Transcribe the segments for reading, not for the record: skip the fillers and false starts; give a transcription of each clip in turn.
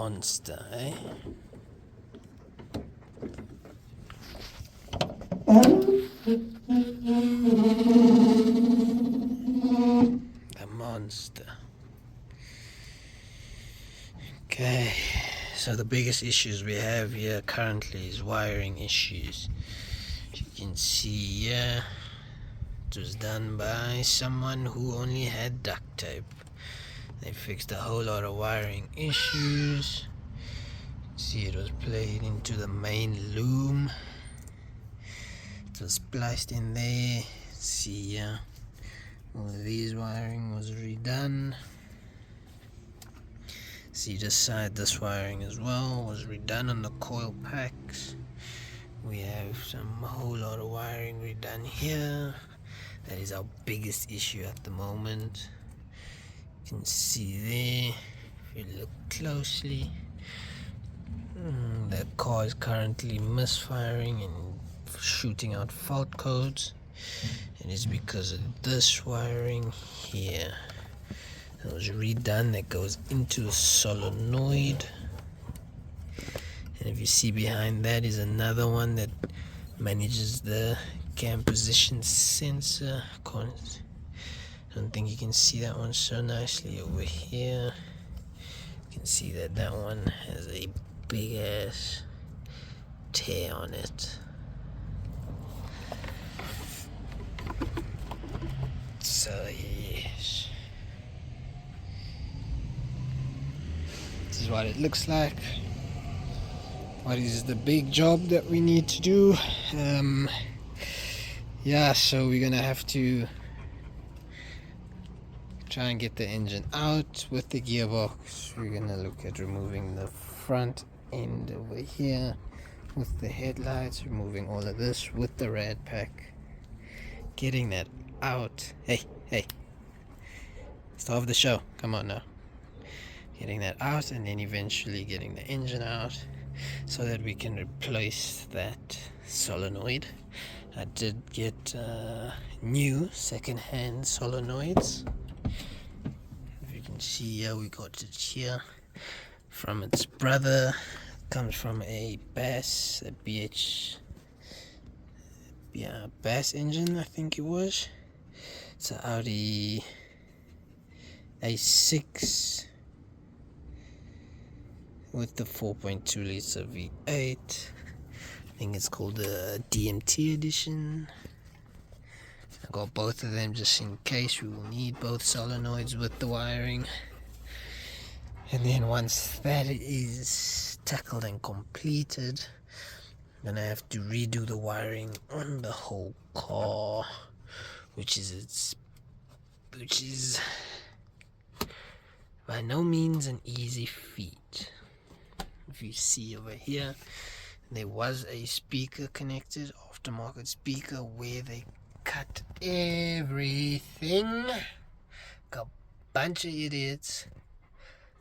monster, eh? The monster. Okay, so the biggest issues we have here currently is wiring issues. As you can see here, it was done by someone who only had duct tape. They fixed a whole lot of wiring issues. See, it was played into the main loom. It was spliced in there. See here, all of these wiring was redone. See this side, this wiring as well was redone on the coil packs. We have a whole lot of wiring redone here. That is our biggest issue at the moment. You can see there, if you look closely, the car is currently misfiring and shooting out fault codes. It is because of this wiring here. It was redone. That goes into a solenoid, and if you see behind that is another one that manages the cam position sensor. I don't think you can see that one so nicely over here. You can see that that one has a big ass tear on it. So yes, this is what it looks like. What is the big job that we need to do? Yeah, so we're gonna have to try and get the engine out with the gearbox. We're gonna look at removing the front end over here with the headlights, removing all of this with the rad pack, getting that out. Hey, start the show, come on now. Getting that out, and then eventually getting the engine out so that we can replace that solenoid. I did get new second-hand solenoids. If you can see here, we got it here from its brother. It comes from a Bass, a Bass engine, I think it was. It's an Audi A6 with the 4.2 liter V8. I think it's called the DMT edition. I got both of them just in case we will need both solenoids with the wiring. And then once that is tackled and completed, I'm gonna have to redo the wiring on the whole car, which is by no means an easy feat. If you see over here, there was a speaker connected, aftermarket speaker, where they cut everything. Got a bunch of idiots.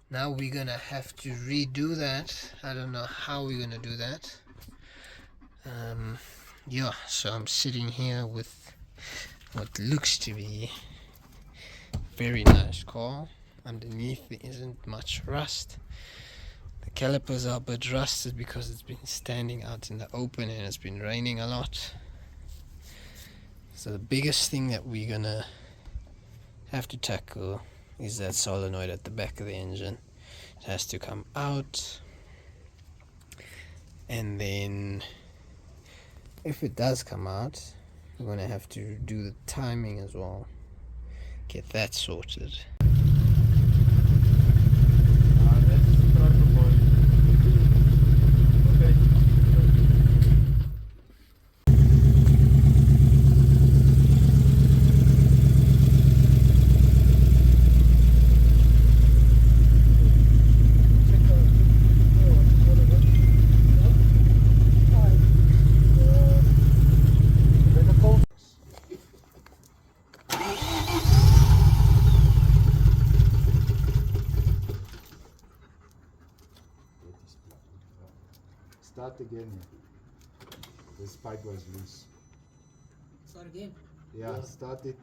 Now we're gonna have to redo that. I don't know how we're gonna do that. Yeah, so I'm sitting here with what looks to be a very nice car. Underneath there isn't much rust. The calipers are a bit rusted because it's been standing out in the open and it's been raining a lot. So the biggest thing that we're gonna have to tackle is that solenoid at the back of the engine. It has to come out, and then if it does come out, we're gonna have to do the timing as well, get that sorted. Start again. The spike was loose. Start again? Yeah, start it.